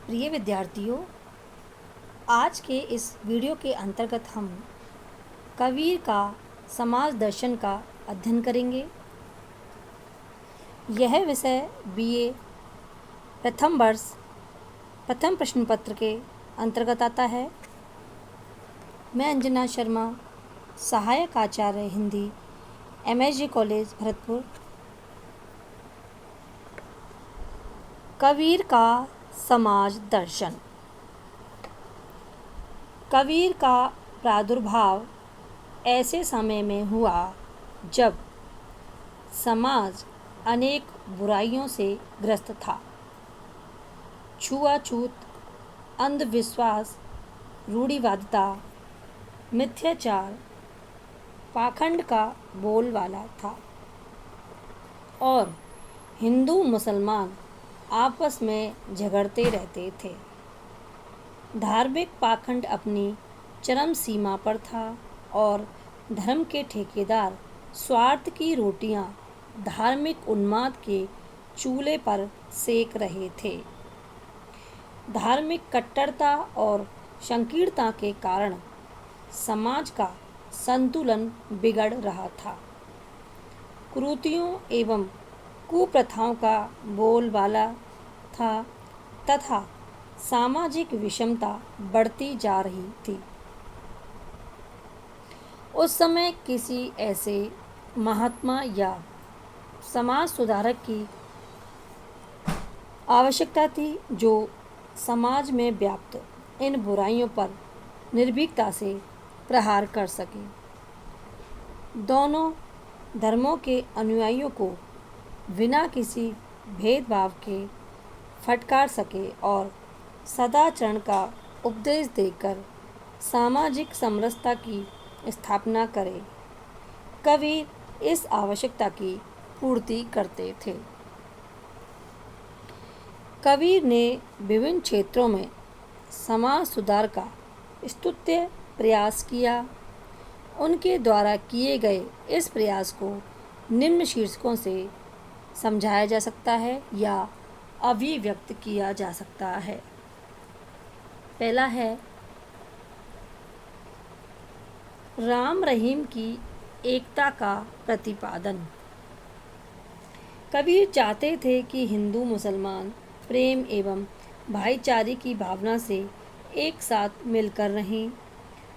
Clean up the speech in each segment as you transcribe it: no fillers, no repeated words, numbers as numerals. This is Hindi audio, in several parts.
प्रिय विद्यार्थियों, आज के इस वीडियो के अंतर्गत हम कबीर का समाज दर्शन का अध्ययन करेंगे। यह विषय बीए प्रथम वर्ष प्रथम प्रश्न पत्र के अंतर्गत आता है। मैं अंजना शर्मा, सहायक आचार्य हिंदी, MSG कॉलेज भरतपुर। कबीर का समाज दर्शन। कबीर का प्रादुर्भाव ऐसे समय में हुआ जब समाज अनेक बुराइयों से ग्रस्त था। छुआछूत, अंधविश्वास, रूढ़िवादिता, मिथ्याचार, पाखंड का बोलबाला था और हिंदू मुसलमान आपस में झगड़ते रहते थे। धार्मिक पाखंड अपनी चरम सीमा पर था और धर्म के ठेकेदार स्वार्थ की रोटियां धार्मिक उन्माद के चूल्हे पर सेक रहे थे। धार्मिक कट्टरता और संकीर्णता के कारण समाज का संतुलन बिगड़ रहा था। कुरीतियों एवं कुप्रथाओं का बोलबाला था तथा सामाजिक विषमता बढ़ती जा रही थी। उस समय किसी ऐसे महात्मा या समाज सुधारक की आवश्यकता थी जो समाज में व्याप्त इन बुराइयों पर निर्भीकता से प्रहार कर सके। दोनों धर्मों के अनुयायियों को बिना किसी भेदभाव के फटकार सके और सदाचरण का उपदेश देकर सामाजिक समरसता की स्थापना करे। कबीर इस आवश्यकता की पूर्ति करते थे। कबीर ने विभिन्न क्षेत्रों में समाज सुधार का स्तुत्य प्रयास किया। उनके द्वारा किए गए इस प्रयास को निम्न शीर्षकों से समझाया जा सकता है या अभिव्यक्त किया जा सकता है। पहला है राम रहीम की एकता का प्रतिपादन। कबीर चाहते थे कि हिंदू मुसलमान प्रेम एवं भाईचारे की भावना से एक साथ मिलकर रहें।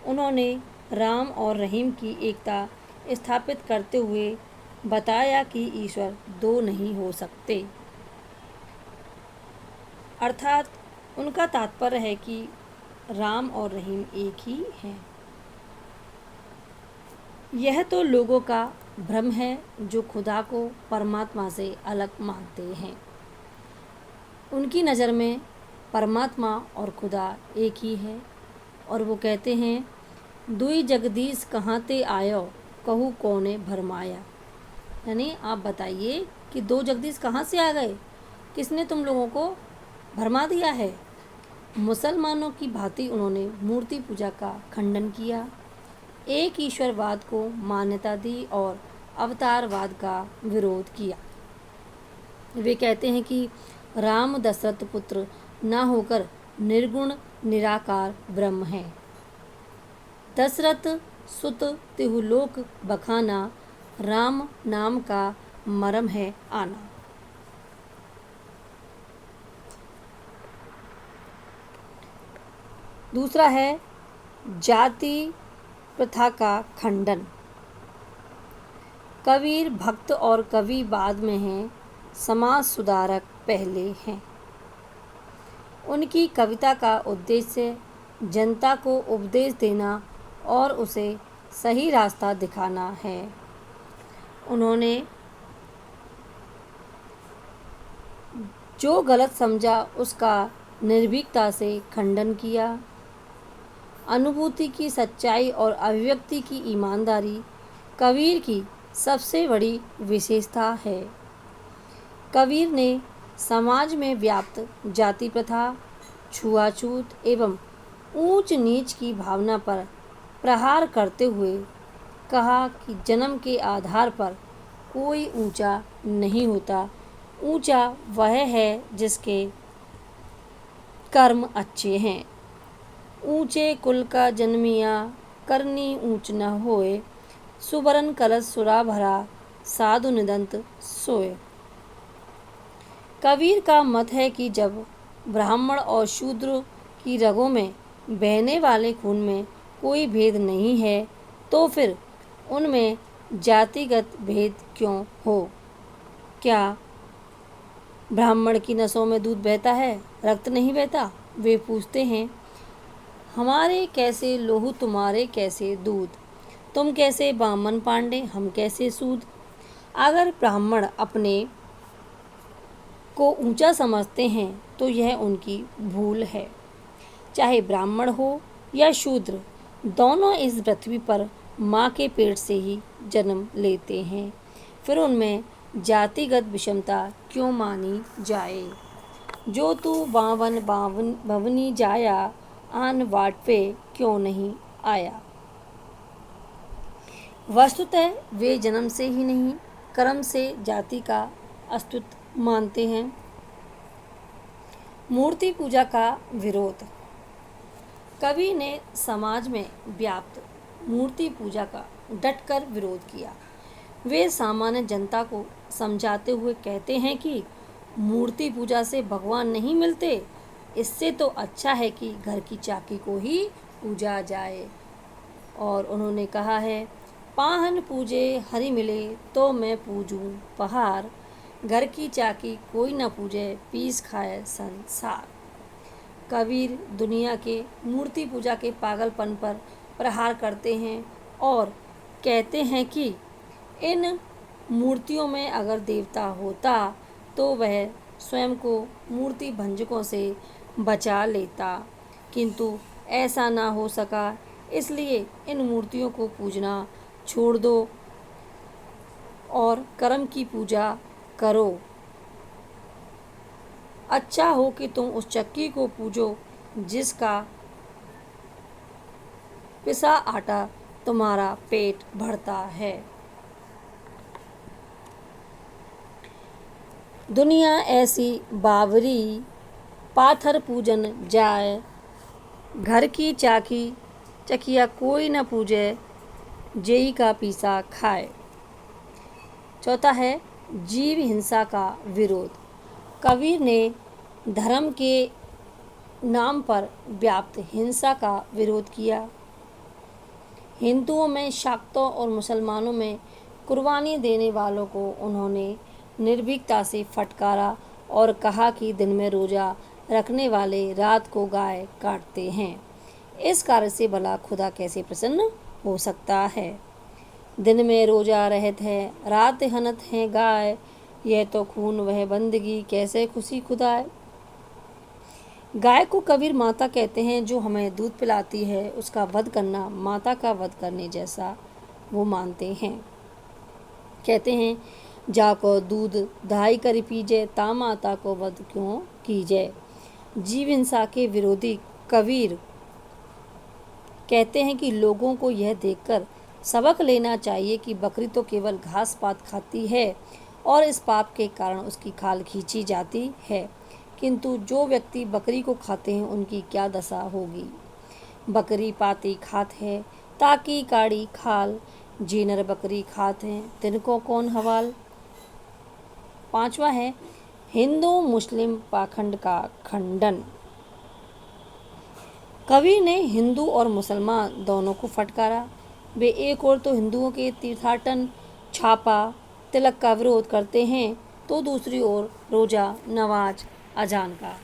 उन्होंने राम और रहीम की एकता स्थापित करते हुए बताया कि ईश्वर दो नहीं हो सकते। अर्थात उनका तात्पर्य है कि राम और रहीम एक ही हैं। यह तो लोगों का भ्रम है जो खुदा को परमात्मा से अलग मानते हैं। उनकी नज़र में परमात्मा और खुदा एक ही है और वो कहते हैं, दुई जगदीश कहाँ ते आयो, कहू कौने भरमाया। यानी आप बताइए कि दो जगदीश कहाँ से आ गए, किसने तुम लोगों को भरमा दिया है। मुसलमानों की भांति उन्होंने मूर्ति पूजा का खंडन किया, एक ईश्वरवाद को मान्यता दी और अवतारवाद का विरोध किया। वे कहते हैं कि राम दशरथ पुत्र न होकर निर्गुण निराकार ब्रह्म है। दशरथ सुत तिहुलोक बखाना, राम नाम का मरम है आना। दूसरा है जाति प्रथा का खंडन। कबीर भक्त और कवि बाद में हैं, समाज सुधारक पहले हैं। उनकी कविता का उद्देश्य जनता को उपदेश देना और उसे सही रास्ता दिखाना है। उन्होंने जो गलत समझा उसका निर्भीकता से खंडन किया। अनुभूति की सच्चाई और अभिव्यक्ति की ईमानदारी कबीर की सबसे बड़ी विशेषता है। कबीर ने समाज में व्याप्त जाति प्रथा, छुआछूत एवं ऊंच नीच की भावना पर प्रहार करते हुए कहा कि जन्म के आधार पर कोई ऊंचा नहीं होता, ऊंचा वह है जिसके कर्म अच्छे हैं। ऊंचे कुल का जन्मिया करनी ऊंच न होए, सुबरन कलश सुरा भरा साधु निदंत सोए। कबीर का मत है कि जब ब्राह्मण और शूद्र की रगों में बहने वाले खून में कोई भेद नहीं है तो फिर उनमें जातिगत भेद क्यों हो। क्या ब्राह्मण की नसों में दूध बहता है, रक्त नहीं बहता? वे पूछते हैं, हमारे कैसे लोहू तुम्हारे कैसे दूध, तुम कैसे बामन पांडे हम कैसे सूद। अगर ब्राह्मण अपने को ऊंचा समझते हैं तो यह उनकी भूल है। चाहे ब्राह्मण हो या शूद्र, दोनों इस पृथ्वी पर माँ के पेट से ही जन्म लेते हैं, फिर उनमें जातिगत विषमता क्यों मानी जाए। जो तू बावन बावन भवनी जाया, आन वाट पे क्यों नहीं आया। वस्तुतः वे जन्म से ही नहीं, कर्म से जाति का अस्तित्व मानते हैं। मूर्ति पूजा का विरोध। कवि ने समाज में व्याप्त मूर्ति पूजा का डटकर विरोध किया। वे सामान्य जनता को समझाते हुए कहते हैं कि मूर्ति पूजा से भगवान नहीं मिलते, इससे तो अच्छा है कि घर की चाकी को ही पूजा जाए। और उन्होंने कहा है, पाहन पूजे हरि मिले तो मैं पूजूं पहाड़, घर की चाकी कोई न पूजे पीस खाए संसार। कबीर दुनिया के मूर्ति पूजा के पागलपन पर प्रहार करते हैं और कहते हैं कि इन मूर्तियों में अगर देवता होता तो वह स्वयं को मूर्ति भंजकों से बचा लेता, किंतु ऐसा ना हो सका, इसलिए इन मूर्तियों को पूजना छोड़ दो और कर्म की पूजा करो। अच्छा हो कि तुम उस चक्की को पूजो जिसका पिसा आटा तुम्हारा पेट भरता है। दुनिया ऐसी बावरी, पाथर पूजन जाए, घर की चाकी चकिया कोई न पूजे, जेई का पीसा खाए। चौथा है जीव हिंसा का विरोध। कबीर ने धर्म के नाम पर व्याप्त हिंसा का विरोध किया। हिंदुओं में शाक्तों और मुसलमानों में कुर्बानी देने वालों को उन्होंने निर्भीकता से फटकारा और कहा कि दिन में रोज़ा रखने वाले रात को गाय काटते हैं। इस कार्य से भला खुदा कैसे प्रसन्न हो सकता है। दिन में रोज़ा रहत है, रात हनत है गाय, यह तो खून वह बंदगी कैसे खुशी खुदाए। गाय को कबीर माता कहते हैं जो हमें दूध पिलाती है, उसका वध करना माता का वध करने जैसा वो मानते हैं। कहते हैं, जाको दूध दहाई कर पीजे, ता माता को वध क्यों कीजे। जीव हिंसा के विरोधी कबीर कहते हैं कि लोगों को यह देखकर सबक लेना चाहिए कि बकरी तो केवल घास पात खाती है और इस पाप के कारण उसकी खाल खींची जाती है, किंतु जो व्यक्ति बकरी को खाते हैं उनकी क्या दशा होगी। बकरी पाती खात है ताकि काड़ी खाल, जीनर बकरी खात हैं तिनको कौन हवाल। पांचवा है हिंदू मुस्लिम पाखंड का खंडन। कवि ने हिंदू और मुसलमान दोनों को फटकारा। वे एक ओर तो हिंदुओं के तीर्थाटन, छापा, तिलक का विरोध करते हैं तो दूसरी ओर रोज़ा, नमाज, अजान का।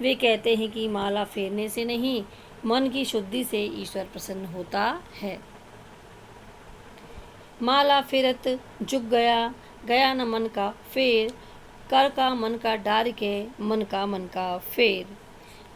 वे कहते हैं कि माला फेरने से नहीं, मन की शुद्धि से ईश्वर प्रसन्न होता है। माला फेरत झुक गया, गया न मन का फेर, कर का मन का डार के, मन का फेर।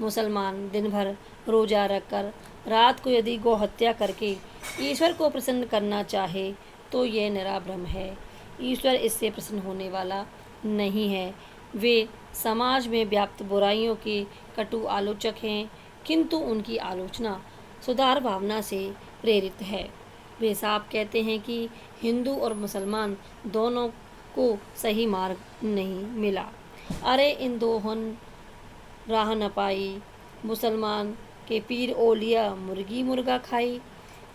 मुसलमान दिन भर रोजा रखकर रात को यदि गौ हत्या करके ईश्वर को प्रसन्न करना चाहे तो यह निरा भ्रम है। ईश्वर इससे प्रसन्न होने वाला नहीं है। वे समाज में व्याप्त बुराइयों के कटु आलोचक हैं, किंतु उनकी आलोचना सुधार भावना से प्रेरित है। वे साफ कहते हैं कि हिंदू और मुसलमान दोनों को सही मार्ग नहीं मिला। अरे इन दोहन राह न पाई, मुसलमान के पीर ओलिया मुर्गी मुर्गा खाई,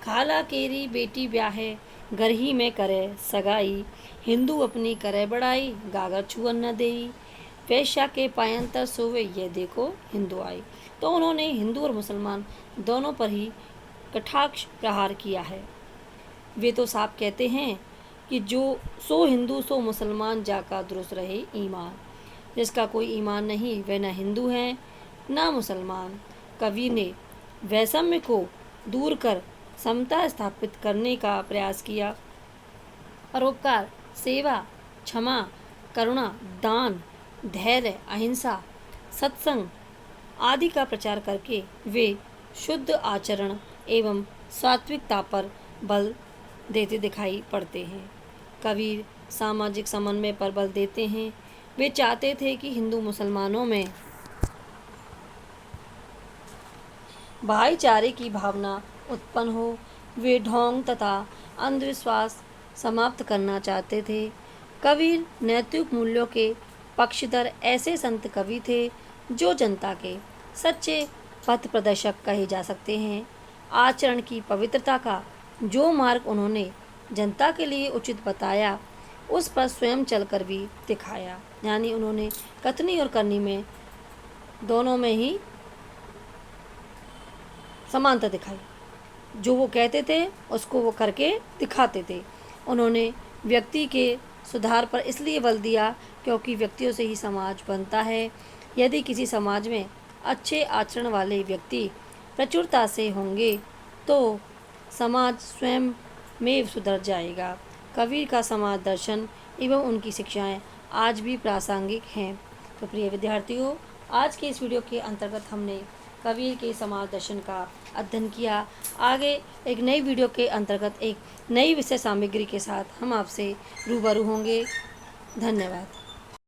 खाला केरी बेटी ब्याहे घर ही में करे सगाई, हिंदू अपनी करे बड़ाई गागर छुअन न देई, वेश्या के पायंतर सोवे ये देखो हिंदू आई। तो उन्होंने हिंदू और मुसलमान दोनों पर ही कटाक्ष प्रहार किया है। वे तो साफ कहते हैं कि जो सो हिंदू सो मुसलमान जाका दुरुस्त रहे ईमान, जिसका कोई ईमान नहीं वह न हिंदू है न मुसलमान। कवि ने वैषम्य को दूर कर समता स्थापित करने का प्रयास किया। परोपकार, सेवा, क्षमा, करुणा, दान, धैर्य, अहिंसा, सत्संग आदि का प्रचार करके वे शुद्ध आचरण एवं सात्विकता पर बल देते दिखाई पड़ते हैं। कबीर सामाजिक समन्वय पर बल देते हैं। वे चाहते थे कि हिंदू मुसलमानों में भाईचारे की भावना उत्पन्न हो। वे ढोंग तथा अंधविश्वास समाप्त करना चाहते थे। कबीर नैतिक मूल्यों के पक्षधर ऐसे संत कवि थे जो जनता के सच्चे पथ प्रदर्शक कहे जा सकते हैं। आचरण की पवित्रता का जो मार्ग उन्होंने जनता के लिए उचित बताया उस पर स्वयं चलकर भी दिखाया। यानी उन्होंने कथनी और करनी में दोनों में ही समानता दिखाई। जो वो कहते थे उसको वो करके दिखाते थे। उन्होंने व्यक्ति के सुधार पर इसलिए बल दिया क्योंकि व्यक्तियों से ही समाज बनता है। यदि किसी समाज में अच्छे आचरण वाले व्यक्ति प्रचुरता से होंगे तो समाज स्वयं में सुधर जाएगा। कबीर का समाज दर्शन एवं उनकी शिक्षाएं आज भी प्रासंगिक हैं। तो प्रिय विद्यार्थियों, आज के इस वीडियो के अंतर्गत हमने कबीर के समाज दर्शन का अध्ययन किया। आगे एक नई वीडियो के अंतर्गत एक नई विषय सामग्री के साथ हम आपसे रूबरू होंगे। धन्यवाद।